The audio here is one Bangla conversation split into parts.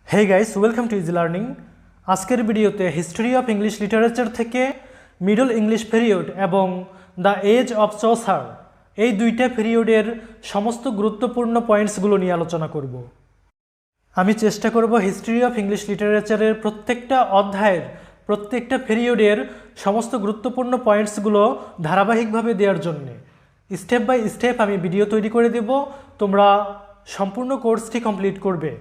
Hey guys welcome to easy learning. आजकेर भिडियोते हिस्ट्री अफ इंग्लिश लिटारेचार थेके मिडल इंग्लिश पिरियड एवं द एज अफ चौसार এই দুইটা পিরিয়ডের সমস্ত গুরুত্বপূর্ণ পয়েন্টসগুলো নিয়ে আলোচনা করব। আমি চেষ্টা করব হিস্ট্রি অফ ইংলিশ লিটারেচারের প্রত্যেকটা অধ্যায়ের প্রত্যেকটা পিরিয়ডের সমস্ত গুরুত্বপূর্ণ পয়েন্টসগুলো ধারাবাহিকভাবে দেওয়ার জন্য স্টেপ বাই স্টেপ আমি ভিডিও তৈরি করে দেব। তোমরা সম্পূর্ণ কোর্সটি কমপ্লিট করবে।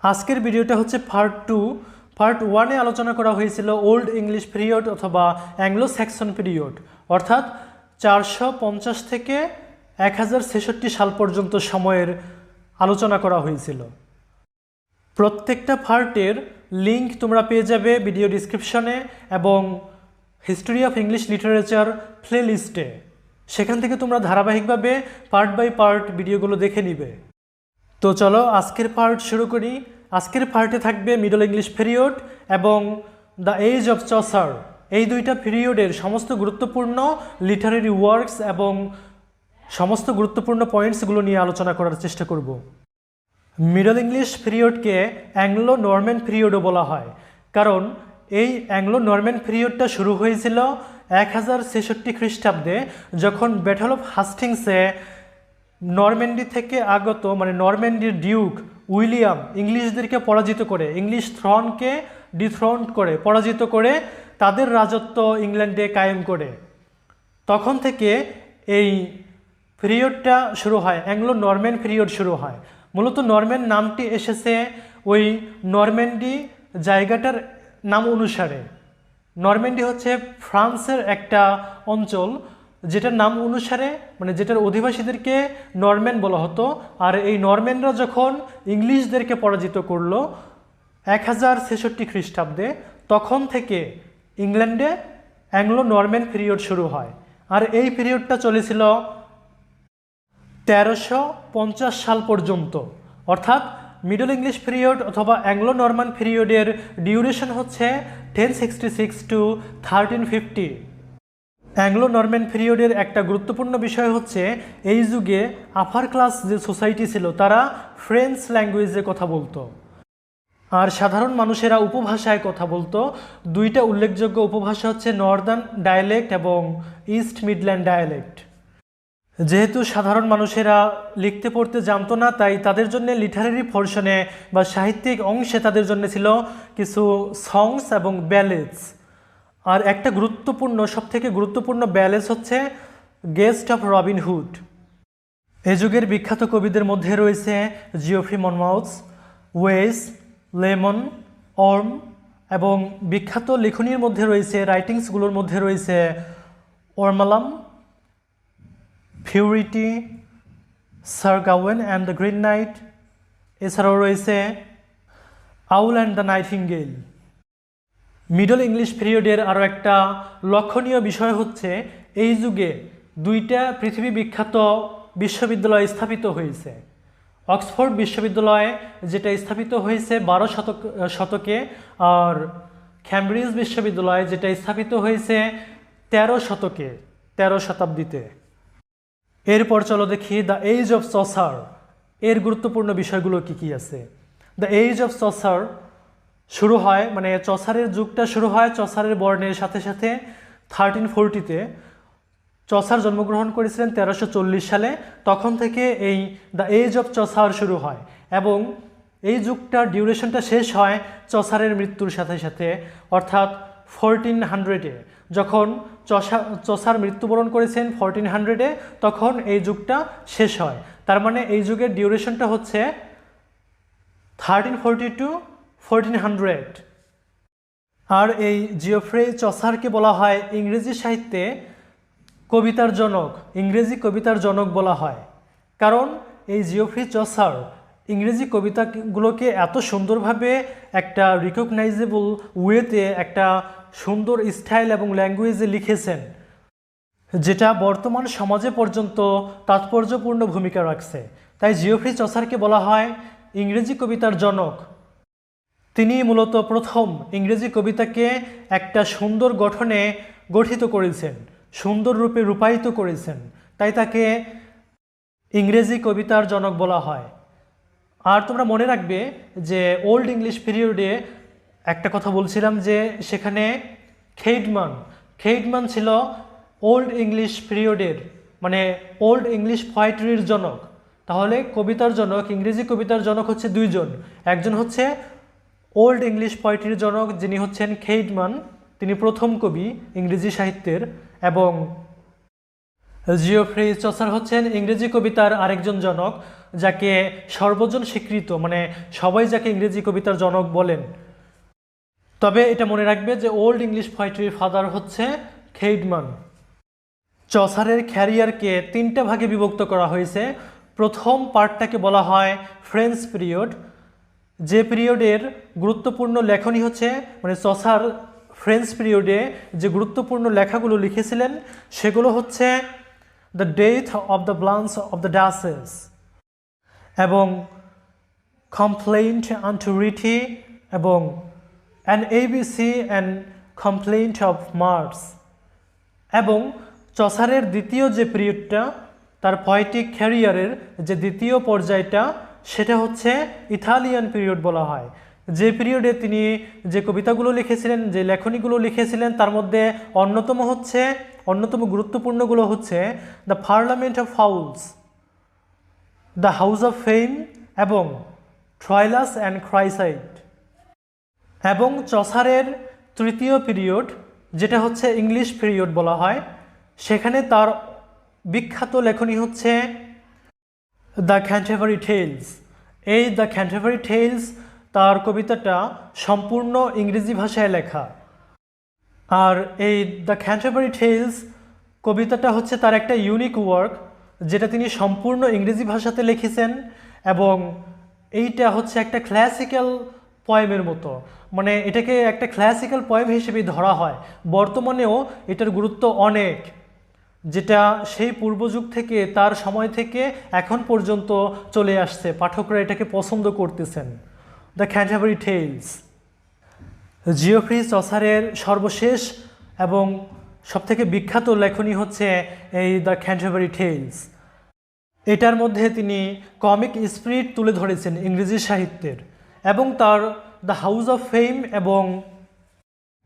আজকের ভিডিওটা হচ্ছে পার্ট 2। পার্ট 1-এ আলোচনা করা হয়েছিল ওল্ড ইংলিশ পিরিয়ড অথবা অ্যাংলো স্যাক্সন পিরিয়ড, অর্থাৎ 450 থেকে 1066 সাল পর্যন্ত সময়ের আলোচনা করা হয়েছিল। প্রত্যেকটা পার্টের লিঙ্ক তোমরা পেয়ে যাবে ভিডিও ডিসক্রিপশনে এবং history of English literature play লিস্টে। সেখান থেকে তোমরা ধারাবাহিকভাবে পার্ট বাই পার্ট ভিডিওগুলো দেখে নিবে। তো চলো আজকের পার্ট শুরু করি। আজকের পার্টে থাকবে মিডল ইংলিশ পিরিয়ড এবং দ্য এজ অফ চসার, এই দুইটা পিরিয়ডের সমস্ত গুরুত্বপূর্ণ লিটারেরি ওয়ার্কস এবং সমস্ত গুরুত্বপূর্ণ পয়েন্টসগুলো নিয়ে আলোচনা করার চেষ্টা করব। মিডল ইংলিশ পিরিয়ডকে অ্যাংলো নরম্যান পিরিয়ডও বলা হয়, কারণ এই অ্যাংলো নরম্যান পিরিয়ডটা শুরু হয়েছিল 1066 খ্রিস্টাব্দে, যখন ব্যাটল অফ হাস্টিংসে নরম্যান্ডি থেকে আগত নরম্যান্ডির ডিউক উইলিয়াম ইংলিশদেরকে পরাজিত করে, ইংলিশ থ্রনকে ডিথ্রোন্ড করে পরাজিত করে তাদের রাজত্ব ইংল্যান্ডে কায়েম করে। তখন থেকে এই পিরিয়ডটা শুরু হয়, অ্যাংলো নরম্যান পিরিয়ড শুরু হয়। মূলত নরম্যান নামটি এসেছে ওই নরম্যান্ডি জায়গাটার নাম অনুসারে। নরম্যান্ডি হচ্ছে ফ্রান্সের একটা অঞ্চল, যেটার নাম অনুসারে যেটার অধিবাসীদেরকে নরম্যান বলা হতো। আর এই নরম্যানরা যখন ইংলিশদেরকে পরাজিত করলো 1066 খ্রিস্টাব্দে, তখন থেকে ইংল্যান্ডে অ্যাংলো নরম্যান পিরিয়ড শুরু হয়। আর এই পিরিয়ডটা চলেছিল 1350 সাল পর্যন্ত, অর্থাৎ মিডল ইংলিশ পিরিয়ড অথবা অ্যাংলো নরমান পিরিয়ডের ডিউরেশন হচ্ছে 1066 টু 1350। অ্যাংলো নরম্যান পিরিয়ডের একটা গুরুত্বপূর্ণ বিষয় হচ্ছে এই যুগে আপার ক্লাস যে সোসাইটি ছিল তারা ফ্রেঞ্চ ল্যাঙ্গুয়েজে কথা বলতো, আর সাধারণ মানুষেরা উপভাষায় কথা বলতো। দুইটা উল্লেখযোগ্য উপভাষা হচ্ছে নর্দার্ন ডায়ালেক্ট এবং ইস্ট মিডল্যান্ড ডায়ালেক্ট। যেহেতু সাধারণ মানুষেরা লিখতে পড়তে জানতো না, তাই তাদের জন্য লিটারেরি পোরশনে বা সাহিত্যিক অংশে তাদের জন্য ছিল কিছু সংস এবং ব্যালেজ। আর একটা সবথেকে গুরুত্বপূর্ণ ব্যালেজ হচ্ছে গেস্ট অফ রবিন হুড। এই যুগের বিখ্যাত কবিদের মধ্যে রয়েছে Geoffrey Monmouth, Wace, Layamon, Orm, এবং বিখ্যাত লেখনীর মধ্যে রয়েছে রাইটিংসগুলোর মধ্যে রয়েছে ওরমালাম, ফিউরিটি, sir Gawain and the green knight. এছাড়াও রয়েছে owl and the nightingale. Middle English পিরিয়ডের আরও একটা লক্ষণীয় বিষয় হচ্ছে এই যুগে দুইটা পৃথিবী বিখ্যাত বিশ্ববিদ্যালয় স্থাপিত হয়েছে। অক্সফোর্ড বিশ্ববিদ্যালয় যেটা স্থাপিত হয়েছে 12 শতকে, আর ক্যামব্রিজ বিশ্ববিদ্যালয় যেটা স্থাপিত হয়েছে 13 শতকে, 13 শতাব্দীতে। এরপর চলো দেখি দ্য এজ অফ চসার এর গুরুত্বপূর্ণ বিষয়গুলো কি কি আছে। দ্য এজ অফ চসার শুরু হয় চসারের যুগটা শুরু হয় চসারের বর্ণের সাথে সাথে 1340-তে। চসার জন্মগ্রহণ করেছিলেন 1340 সালে। তখন থেকে এই দ্য এজ অফ চসার শুরু হয় এবং এই যুগটার ডিউরেশনটা শেষ হয় চসারের মৃত্যুর সাথে সাথে, অর্থাৎ 1400-এ। যখন চসার মৃত্যুবরণ করেছেন 1400-এ, তখন এই যুগটা শেষ হয়। তার এই যুগের ডিউরেশনটা হচ্ছে 1340 টু 1400। আর এই জিওফ্রে চসারকে বলা হয় ইংরেজি সাহিত্যে কবিতার জনক, ইংরেজি কবিতার জনক বলা হয়, কারণ এই জিওফ্রি চসার ইংরেজি কবিতাগুলোকে এত সুন্দরভাবে একটা রিকগনাইজেবল ওয়েতে একটা সুন্দর স্টাইল এবং ল্যাঙ্গুয়েজে লিখেছেন, যেটা বর্তমান সমাজে পর্যন্ত তাৎপর্যপূর্ণ ভূমিকা রাখছে। তাই জিওফ্রি চসারকে বলা হয় ইংরেজি কবিতার জনক। তিনি মূলত প্রথম ইংরেজি কবিতাকে একটা সুন্দর গঠনে গঠিত করেছেন, সুন্দর রূপে রূপায়িত করেছেন, তাই তাকে ইংরেজি কবিতার জনক বলা হয়। আর তোমরা মনে রাখবে যে ওল্ড ইংলিশ পিরিয়ডে একটা কথা বলছিলাম যে সেখানে খেইডমান ছিল ওল্ড ইংলিশ পিরিয়ডের মানে ওল্ড ইংলিশ পোয়েট্রির জনক। তাহলে কবিতার জনক, ইংরেজি কবিতার জনক হচ্ছে দুইজন। একজন হচ্ছে ওল্ড ইংলিশ পোয়েট্রির জনক যিনি হচ্ছেন খেইডমান, তিনি প্রথম কবি ইংরেজি সাহিত্যের, এবং জিওফ্রি চসার হচ্ছেন ইংরেজি কবিতার আরেকজন জনক যাকে সর্বজন স্বীকৃত, মানে সবাই যাকে ইংরেজি কবিতার জনক বলেন। তবে এটা মনে রাখবে যে ওল্ড ইংলিশ পোয়েট্রির ফাদার হচ্ছে খেইডমান। চসারের ক্যারিয়ারকে তিনটা ভাগে বিভক্ত করা হয়েছে। প্রথম পার্টটাকে বলা হয় ফ্রেঞ্চ পিরিয়ড, যে পিরিয়ডের গুরুত্বপূর্ণ লেখনী হচ্ছে মানে চসার ফ্রেঞ্চ পিরিয়ডে যে গুরুত্বপূর্ণ লেখাগুলো লিখেছিলেন সেগুলো হচ্ছে the death of the Blanche of the duchess এবং কমপ্লেইন্ট আনটু রিটি এবং an ABC and complaint of Mars. এবং চসারের দ্বিতীয় যে পিরিয়ডটা, তার পয়েটিক ক্যারিয়ারের যে দ্বিতীয় পর্যায়টা, সেটা হচ্ছে ইতালিয়ান পিরিয়ড বলা হয়। যে পিরিয়ডে তিনি যে কবিতাগুলো লিখেছিলেন, যে লেখনীগুলো লিখেছিলেন, তার মধ্যে অন্যতম গুরুত্বপূর্ণগুলো হচ্ছে the parliament of fowls, the house of fame এবং ট্রয়লাস অ্যান্ড ক্রাইসাইড। এবং চসারের তৃতীয় পিরিয়ড যেটা হচ্ছে ইংলিশ পিরিয়ড বলা হয়, সেখানে তার বিখ্যাত লেখনী হচ্ছে দ্য ক্যান্টারবারি টেলস। এই দ্য ক্যান্টারবারি টেলস তার কবিতাটা সম্পূর্ণ ইংরেজি ভাষায় লেখা। আর এই দ্য ক্যান্টারবারি টেলস কবিতাটা হচ্ছে তার একটা ইউনিক ওয়ার্ক যেটা তিনি সম্পূর্ণ ইংরেজি ভাষাতে লিখেছেন, এবং এইটা হচ্ছে একটা ক্লাসিক্যাল পয়েমের মতো, মানে এটাকে একটা ক্লাসিক্যাল পয়েম হিসেবে ধরা হয়। বর্তমানেও এটার গুরুত্ব অনেক, যেটা সেই পূর্বযুগ থেকে, তার সময় থেকে এখন পর্যন্ত চলে আসছে, পাঠকরা এটাকে পছন্দ করতেছেন। দ্য ক্যান্টারবারি টেলস জিওফ্রি চসারের সর্বশেষ এবং সবথেকে বিখ্যাত লেখনী হচ্ছে এই দ্য ক্যান্টারবারি টেলস। এটার মধ্যে তিনি কমিক স্পিরিট তুলে ধরেছেন ইংরেজি সাহিত্যের, এবং তার দ্য হাউস অফ ফেম এবং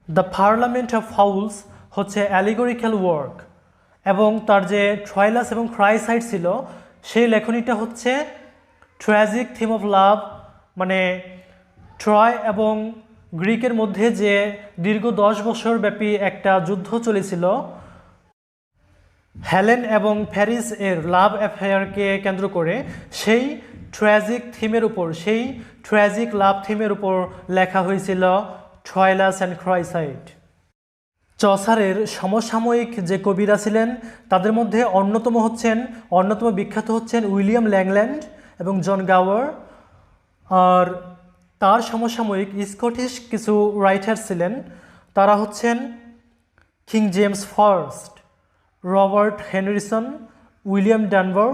দ্য পার্লামেন্ট অফ ফাউলস হচ্ছে অ্যালিগরিক্যাল ওয়ার্ক, এবং তার যে ট্রয়লাস এবং ক্রাইসাইড ছিল সেই লেখনীটা হচ্ছে ট্র্যাজিক থিম অফ লাভ, মানে ট্রয় এবং গ্রিকের মধ্যে যে দীর্ঘ 10 বছর ব্যাপী একটা যুদ্ধ চলেছিল, হেলেন এবং প্যারিস এর লাভ অ্যাফেয়ারকে কেন্দ্র করে সেই ট্র্যাজিক লাভ থিমের উপর লেখা হয়েছিল ট্রয়লাস অ্যান্ড ক্রাইসাইড। চসারের সমসাময়িক যে কবিরা ছিলেন তাদের মধ্যে অন্যতম বিখ্যাত হচ্ছেন উইলিয়াম ল্যাংল্যান্ড এবং জন গাওয়ার। আর তার সমসাময়িক স্কটিশ কিছু রাইটার ছিলেন, তারা হচ্ছেন king James first, Robert Henryson, William Dunbar,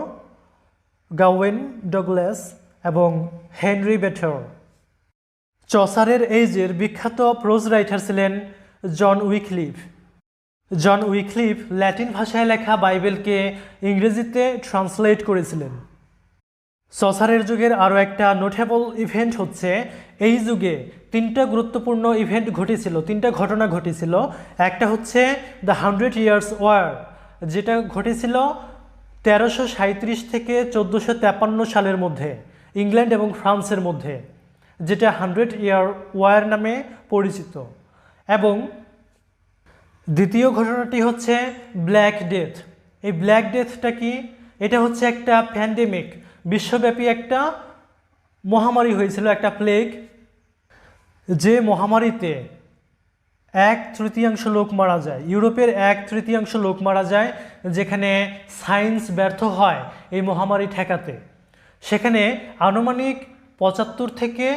Gawain Douglas এবং হেনরি বেটর। চসারের এইজের বিখ্যাত প্রোজ রাইটার ছিলেন জন উইকলিফ ল্যাটিন ভাষায় লেখা বাইবেলকে ইংরেজিতে ট্রান্সলেট করেছিলেন। চসারের যুগের আরও একটা নোটেবল ইভেন্ট হচ্ছে, এই যুগে তিনটা গুরুত্বপূর্ণ ঘটনা ঘটেছিল। একটা হচ্ছে দ্য 100 Years ওয়ার, যেটা ঘটেছিল 1337 থেকে 1453 সালের মধ্যে ইংল্যান্ড এবং ফ্রান্সের মধ্যে, যেটা 100 Year ওয়ার নামে পরিচিত। এবং দ্বিতীয় ঘটনাটি হচ্ছে ব্ল্যাক ডেথ। এই ব্ল্যাক ডেথটা কি? এটা হচ্ছে একটা প্যান্ডেমিক, বিশ্বব্যাপী একটা মহামারী হয়েছিল, একটা প্লেগ, যে মহামারীতে 1/3 লোক মারা যায়, ইউরোপের 1/3 লোক মারা যায়, যেখানে সায়েন্স ব্যর্থ হয় এই মহামারী ঠেকাতে। সেখানে আনুমানিক 75 থেকে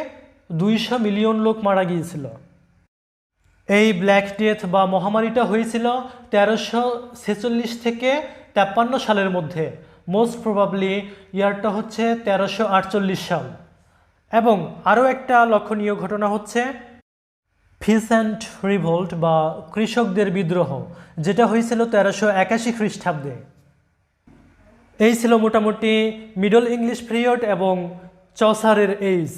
200 মিলিয়ন লোক মারা গিয়েছিল। এই ব্ল্যাক ডেথ বা মহামারীটা হয়েছিল 1346 থেকে 53 সালের মধ্যে, মোস্ট প্রবাবলি ইয়ারটা হচ্ছে 1348 সাল। এবং আরও একটা লক্ষণীয় ঘটনা হচ্ছে ফিসেন্ট রিভোল্ট বা কৃষকদের বিদ্রোহ, যেটা হয়েছিল 1381 খ্রিস্টাব্দে। এই ছিল মোটামুটি মিডল ইংলিশ পিরিয়ড এবং চসারের এইজ।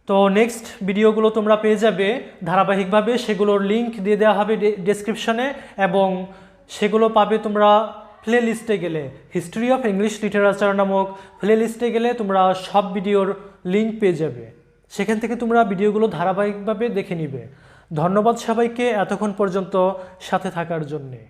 তো নেক্সট ভিডিওগুলো তোমরা পেয়ে যাবে ধারাবাহিকভাবে, সেগুলোর লিঙ্ক দিয়ে দেওয়া হবে ডেসক্রিপশনে, এবং সেগুলো পাবে তোমরা প্লে লিস্টে গেলে, হিস্ট্রি অফ ইংলিশ লিটারেচার নামক প্লে লিস্টে গেলে তোমরা সব ভিডিওর লিঙ্ক পেয়ে যাবে, সেখান থেকে তোমরা ভিডিওগুলো ধারাবাহিকভাবে দেখে নিবে। ধন্যবাদ সবাইকে এতক্ষণ পর্যন্ত সাথে থাকার জন্যে।